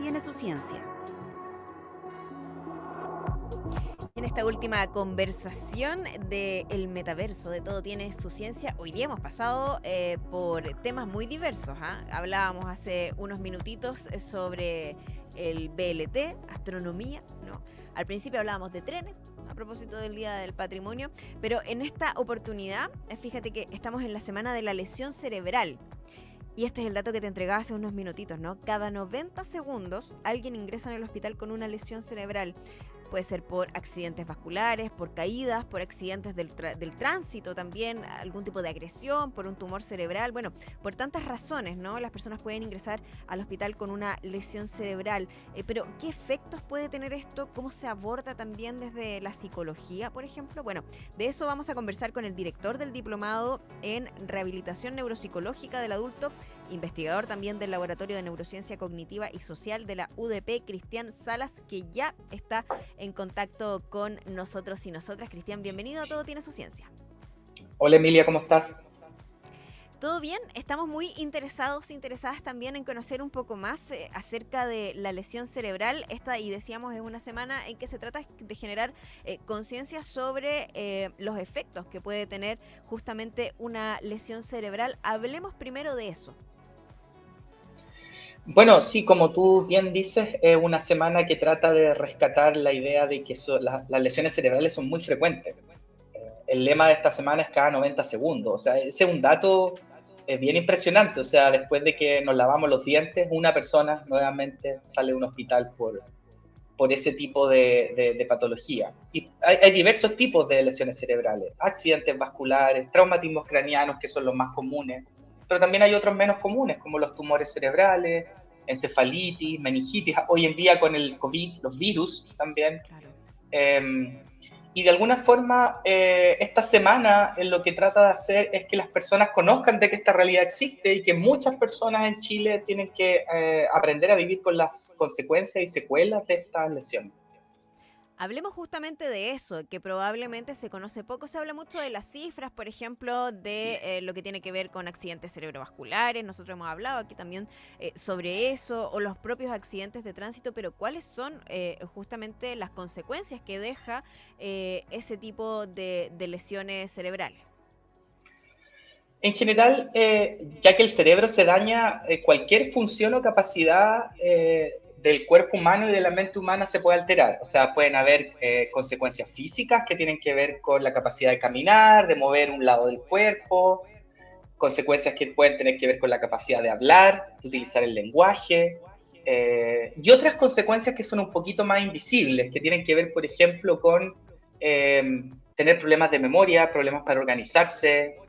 tiene su ciencia. En esta última conversación del metaverso, de todo tiene su ciencia, hoy día hemos pasado por temas muy diversos. Hablábamos hace unos minutitos sobre el BLT, astronomía, ¿no? Al principio hablábamos de trenes, a propósito del Día del Patrimonio, pero en esta oportunidad, fíjate que estamos en la semana de la lesión cerebral. Y este es el dato que te entregaba hace unos minutitos, ¿no? Cada 90 segundos alguien ingresa en el hospital con una lesión cerebral. Puede ser por accidentes vasculares, por caídas, por accidentes del tránsito también, algún tipo de agresión, por un tumor cerebral. Bueno, por tantas razones, ¿no? Las personas pueden ingresar al hospital con una lesión cerebral. Pero, ¿qué efectos puede tener esto? ¿Cómo se aborda también desde la psicología, por ejemplo? Bueno, de eso vamos a conversar con el director del diplomado en rehabilitación neuropsicológica del adulto, investigador también del Laboratorio de Neurociencia Cognitiva y Social de la UDP, Cristian Salas, que ya está en contacto con nosotros y nosotras. Cristian, bienvenido a Todo Tiene Su Ciencia. Hola Emilia, ¿cómo estás? ¿Todo bien? Estamos muy interesadas también en conocer un poco más acerca de la lesión cerebral. Y decíamos, es una semana en que se trata de generar conciencia sobre los efectos que puede tener justamente una lesión cerebral. Hablemos primero de eso. Bueno, sí, como tú bien dices, es una semana que trata de rescatar la idea de que las lesiones cerebrales son muy frecuentes. El lema de esta semana es cada 90 segundos. O sea, ese es un dato bien impresionante. O sea, después de que nos lavamos los dientes, una persona nuevamente sale de un hospital por ese tipo de patología. Y hay diversos tipos de lesiones cerebrales. Accidentes vasculares, traumatismos craneanos, que son los más comunes. Pero también hay otros menos comunes, como los tumores cerebrales, encefalitis, meningitis, hoy en día con el COVID, los virus también. Claro. Y de alguna forma, esta semana lo que trata de hacer es que las personas conozcan de que esta realidad existe y que muchas personas en Chile tienen que aprender a vivir con las consecuencias y secuelas de estas lesiones. Hablemos justamente de eso, que probablemente se conoce poco. Se habla mucho de las cifras, por ejemplo, de lo que tiene que ver con accidentes cerebrovasculares. Nosotros hemos hablado aquí también sobre eso, o los propios accidentes de tránsito, pero ¿cuáles son justamente las consecuencias que deja ese tipo de lesiones cerebrales? En general, ya que el cerebro se daña, cualquier función o capacidad del cuerpo humano y de la mente humana se puede alterar. O sea, pueden haber consecuencias físicas que tienen que ver con la capacidad de caminar, de mover un lado del cuerpo, consecuencias que pueden tener que ver con la capacidad de hablar, de utilizar el lenguaje, y otras consecuencias que son un poquito más invisibles, que tienen que ver, por ejemplo, con tener problemas de memoria, problemas para organizarse,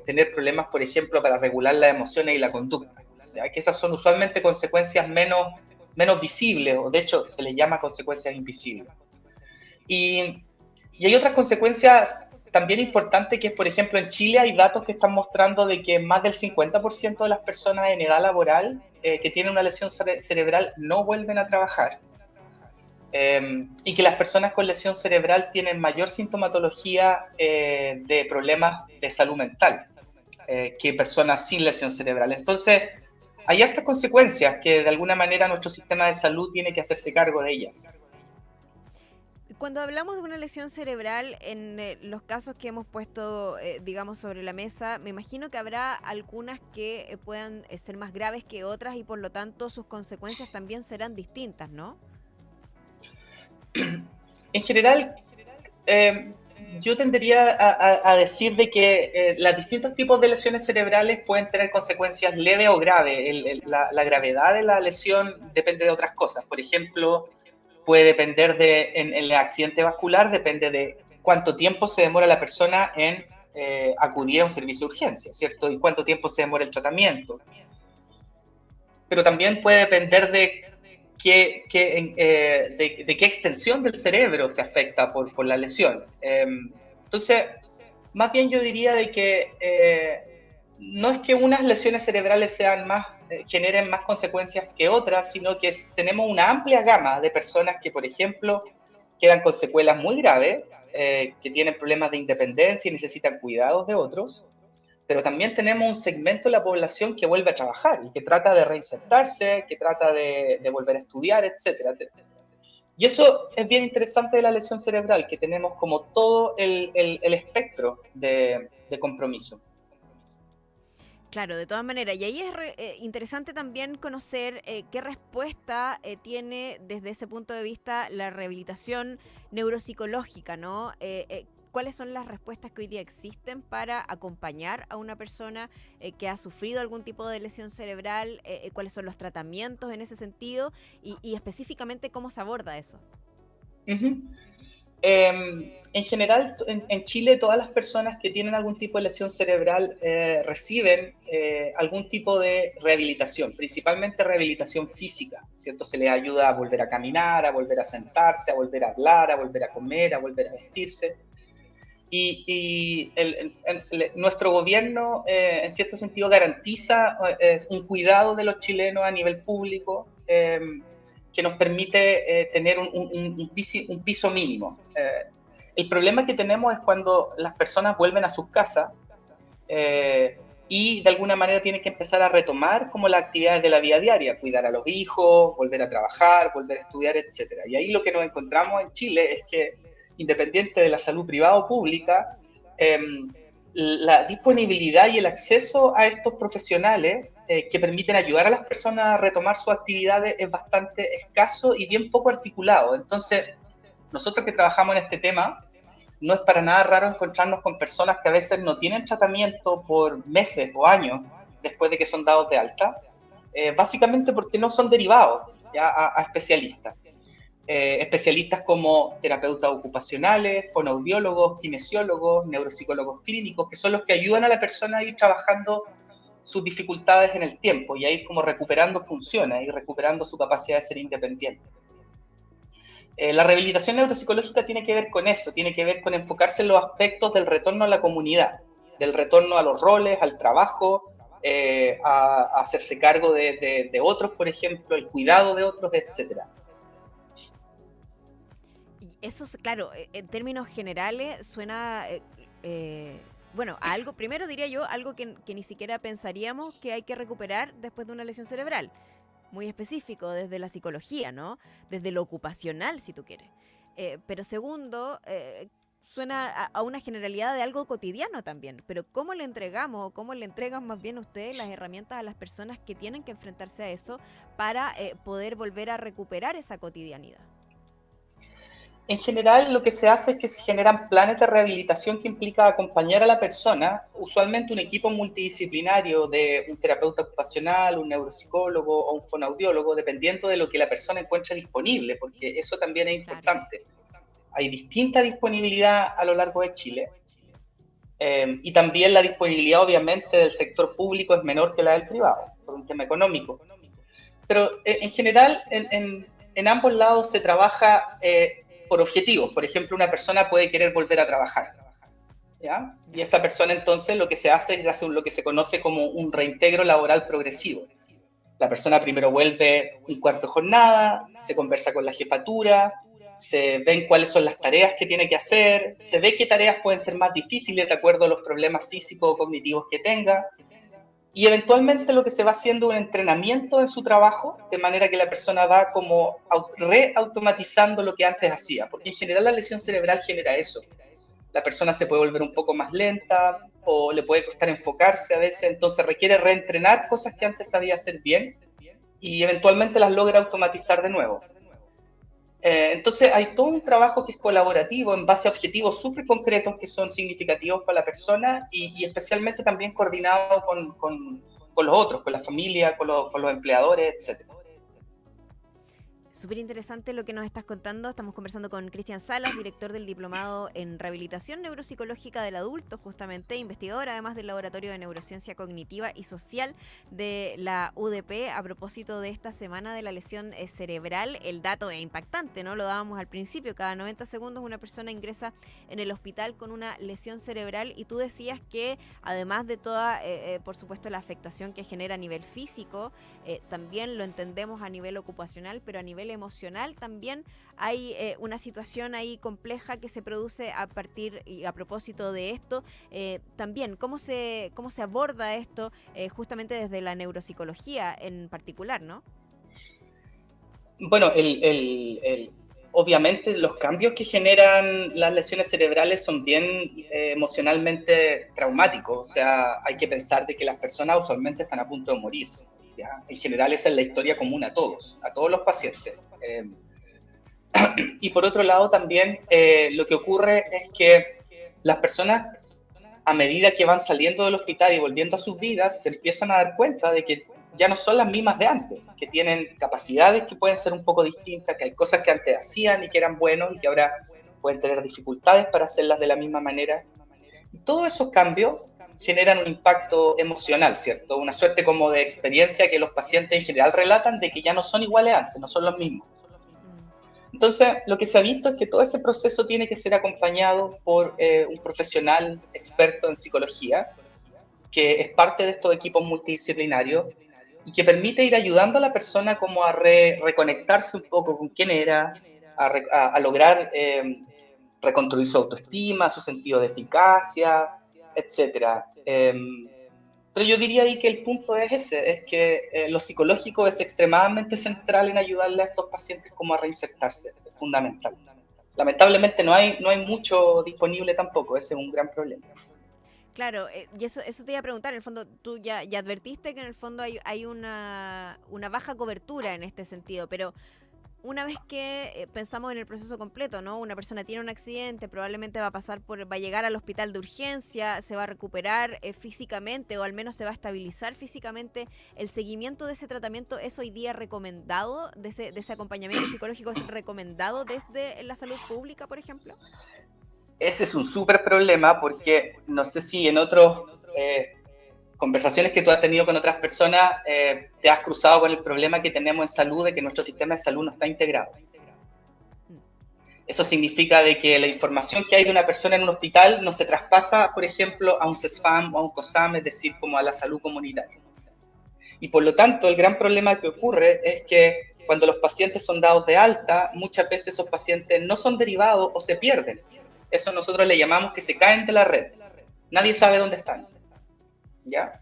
tener problemas, por ejemplo, para regular las emociones y la conducta. ¿Ya? Que esas son usualmente consecuencias menos visibles, o de hecho se les llama consecuencias invisibles. Y hay otras consecuencias también importantes, que es, por ejemplo, en Chile hay datos que están mostrando de que más del 50% de las personas en edad laboral que tienen una lesión cerebral no vuelven a trabajar. Y que las personas con lesión cerebral tienen mayor sintomatología de problemas de salud mental que personas sin lesión cerebral. Entonces, hay estas consecuencias que de alguna manera nuestro sistema de salud tiene que hacerse cargo de ellas. Cuando hablamos de una lesión cerebral, en los casos que hemos puesto, digamos, sobre la mesa, me imagino que habrá algunas que puedan ser más graves que otras y por lo tanto sus consecuencias también serán distintas, ¿no? En general, yo tendería a decir de que los distintos tipos de lesiones cerebrales pueden tener consecuencias leves o graves. La gravedad de la lesión depende de otras cosas. Por ejemplo, puede depender en el accidente vascular, depende de cuánto tiempo se demora la persona en acudir a un servicio de urgencia, ¿cierto? Y cuánto tiempo se demora el tratamiento. Pero también puede depender de qué extensión del cerebro se afecta por la lesión. Entonces, más bien yo diría de que no es que unas lesiones cerebrales generen más consecuencias que otras, sino que tenemos una amplia gama de personas que, por ejemplo, quedan con secuelas muy graves, que tienen problemas de independencia y necesitan cuidados de otros, pero también tenemos un segmento de la población que vuelve a trabajar y que trata de reinsertarse, que trata de volver a estudiar, etcétera. Y eso es bien interesante de la lesión cerebral, que tenemos como todo el espectro de compromiso. Claro, de todas maneras. Y ahí es interesante también conocer qué respuesta tiene desde ese punto de vista la rehabilitación neuropsicológica, ¿no? ¿Cuáles son las respuestas que hoy día existen para acompañar a una persona que ha sufrido algún tipo de lesión cerebral? ¿Cuáles son los tratamientos en ese sentido? Y específicamente, ¿cómo se aborda eso? Uh-huh. En general, en Chile, todas las personas que tienen algún tipo de lesión cerebral reciben algún tipo de rehabilitación, principalmente rehabilitación física, ¿cierto? Se les ayuda a volver a caminar, a volver a sentarse, a volver a hablar, a volver a comer, a volver a vestirse. Y nuestro gobierno, en cierto sentido, garantiza un cuidado de los chilenos a nivel público, que nos permite tener un piso mínimo. El problema que tenemos es cuando las personas vuelven a sus casas y de alguna manera tienen que empezar a retomar como las actividades de la vida diaria, cuidar a los hijos, volver a trabajar, volver a estudiar, etc. Y ahí lo que nos encontramos en Chile es que, independiente de la salud privada o pública, la disponibilidad y el acceso a estos profesionales que permiten ayudar a las personas a retomar sus actividades es bastante escaso y bien poco articulado. Entonces, nosotros que trabajamos en este tema, no es para nada raro encontrarnos con personas que a veces no tienen tratamiento por meses o años después de que son dados de alta, básicamente porque no son derivados ya a especialistas. Especialistas como terapeutas ocupacionales, fonoaudiólogos, kinesiólogos, neuropsicólogos clínicos, que son los que ayudan a la persona a ir trabajando sus dificultades en el tiempo y a ir como recuperando funciones y recuperando su capacidad de ser independiente. La rehabilitación neuropsicológica tiene que ver con eso, tiene que ver con enfocarse en los aspectos del retorno a la comunidad, del retorno a los roles, al trabajo, a hacerse cargo de otros, por ejemplo, el cuidado de otros, etcétera. Eso, claro, en términos generales suena, bueno, a algo, primero diría yo, algo que ni siquiera pensaríamos que hay que recuperar después de una lesión cerebral. Muy específico, desde la psicología, ¿no? Desde lo ocupacional, si tú quieres. Pero segundo, suena a una generalidad de algo cotidiano también. Pero ¿cómo le entregamos, o cómo le entregan más bien ustedes las herramientas a las personas que tienen que enfrentarse a eso para poder volver a recuperar esa cotidianidad? En general, lo que se hace es que se generan planes de rehabilitación que implica acompañar a la persona, usualmente un equipo multidisciplinario de un terapeuta ocupacional, un neuropsicólogo o un fonoaudiólogo, dependiendo de lo que la persona encuentre disponible, porque eso también es importante. Claro. Hay distinta disponibilidad a lo largo de Chile, y también la disponibilidad, obviamente, del sector público es menor que la del privado, por un tema económico. Pero en general, en ambos lados se trabaja por objetivos. Por ejemplo, una persona puede querer volver a trabajar, ¿ya? Y esa persona entonces lo que se hace es hacer lo que se conoce como un reintegro laboral progresivo. La persona primero vuelve un cuarto de jornada, se conversa con la jefatura, se ven cuáles son las tareas que tiene que hacer, se ve qué tareas pueden ser más difíciles de acuerdo a los problemas físicos o cognitivos que tenga, y eventualmente lo que se va haciendo es un entrenamiento en su trabajo, de manera que la persona va como reautomatizando lo que antes hacía, porque en general la lesión cerebral genera eso. La persona se puede volver un poco más lenta o le puede costar enfocarse a veces, entonces requiere reentrenar cosas que antes sabía hacer bien y eventualmente las logra automatizar de nuevo. Entonces hay todo un trabajo que es colaborativo en base a objetivos súper concretos que son significativos para la persona y especialmente también coordinado con los otros, con la familia, con los empleadores, etc. Súper interesante lo que nos estás contando. Estamos conversando con Cristian Salas, director del Diplomado en Rehabilitación Neuropsicológica del Adulto, justamente, investigador además del Laboratorio de Neurociencia Cognitiva y Social de la UDP, a propósito de esta semana de la lesión cerebral. El dato es impactante, ¿no? Lo dábamos al principio, cada 90 segundos una persona ingresa en el hospital con una lesión cerebral, y tú decías que además de toda, por supuesto, la afectación que genera a nivel físico, también lo entendemos a nivel ocupacional, pero a nivel emocional también hay una situación ahí compleja que se produce a partir y a propósito de esto. También, cómo se aborda esto justamente desde la neuropsicología en particular, ¿no? Bueno, obviamente los cambios que generan las lesiones cerebrales son bien emocionalmente traumáticos. O sea, hay que pensar de que las personas usualmente están a punto de morirse. ¿Ya? En general esa es la historia común a todos los pacientes. Y por otro lado también lo que ocurre es que las personas, a medida que van saliendo del hospital y volviendo a sus vidas, se empiezan a dar cuenta de que ya no son las mismas de antes, que tienen capacidades que pueden ser un poco distintas, que hay cosas que antes hacían y que eran buenos y que ahora pueden tener dificultades para hacerlas de la misma manera. Y todos esos cambios generan un impacto emocional, ¿cierto? Una suerte como de experiencia que los pacientes en general relatan de que ya no son iguales antes, no son los mismos. Entonces, lo que se ha visto es que todo ese proceso tiene que ser acompañado por un profesional experto en psicología, que es parte de estos equipos multidisciplinarios y que permite ir ayudando a la persona como a reconectarse un poco con quién era, a lograr reconstruir su autoestima, su sentido de eficacia, etc. Pero yo diría ahí que el punto es ese, es que lo psicológico es extremadamente central en ayudarle a estos pacientes como a reinsertarse, es fundamental. Lamentablemente no hay mucho disponible tampoco, ese es un gran problema. Claro, y eso te iba a preguntar, en el fondo tú ya advertiste que en el fondo hay una baja cobertura en este sentido, pero una vez que pensamos en el proceso completo, ¿no? Una persona tiene un accidente, probablemente va a llegar al hospital de urgencia, se va a recuperar físicamente o al menos se va a estabilizar físicamente. ¿El seguimiento de ese tratamiento es hoy día recomendado, de ese acompañamiento psicológico es recomendado desde la salud pública, por ejemplo? Ese es un súper problema porque no sé si en otros conversaciones que tú has tenido con otras personas te has cruzado con el problema que tenemos en salud de que nuestro sistema de salud no está integrado. Eso significa de que la información que hay de una persona en un hospital no se traspasa, por ejemplo, a un CESFAM o a un COSAM, es decir, como a la salud comunitaria. Y por lo tanto, el gran problema que ocurre es que cuando los pacientes son dados de alta, muchas veces esos pacientes no son derivados o se pierden. Eso nosotros le llamamos que se caen de la red. Nadie sabe dónde están. ¿Ya?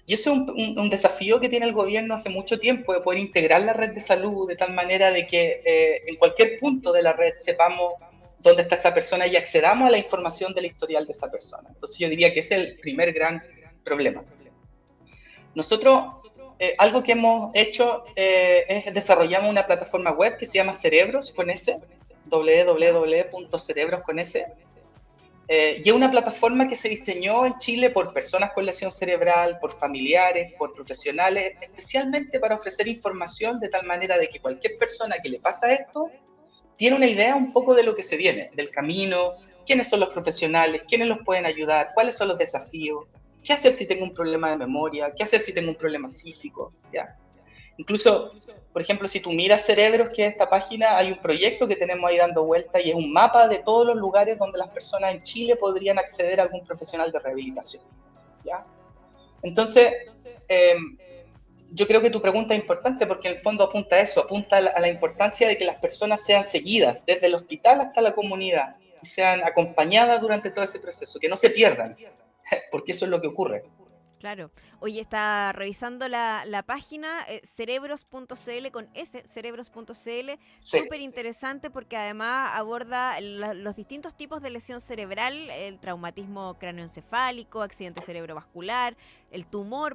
Y eso es un desafío que tiene el gobierno hace mucho tiempo, de poder integrar la red de salud de tal manera de que en cualquier punto de la red sepamos dónde está esa persona y accedamos a la información del historial de esa persona. Entonces yo diría que ese es el primer gran problema. Nosotros, algo que hemos hecho es desarrollamos una plataforma web que se llama Cerebros con S, www.cerebros con S. Y es una plataforma que se diseñó en Chile por personas con lesión cerebral, por familiares, por profesionales, especialmente para ofrecer información de tal manera de que cualquier persona que le pasa esto tiene una idea un poco de lo que se viene, del camino, quiénes son los profesionales, quiénes los pueden ayudar, cuáles son los desafíos, qué hacer si tengo un problema de memoria, qué hacer si tengo un problema físico, ¿ya? Incluso, por ejemplo, si tú miras Cerebros, que es esta página, hay un proyecto que tenemos ahí dando vuelta y es un mapa de todos los lugares donde las personas en Chile podrían acceder a algún profesional de rehabilitación, ¿ya? Entonces, yo creo que tu pregunta es importante porque en el fondo apunta a eso, apunta a la importancia de que las personas sean seguidas desde el hospital hasta la comunidad y sean acompañadas durante todo ese proceso, que no se pierdan, porque eso es lo que ocurre. Claro. Oye, está revisando la página cerebros.cl con S, cerebros.cl, Sí. súper interesante porque además aborda los distintos tipos de lesión cerebral, el traumatismo cráneoencefálico, accidente cerebrovascular, el tumor.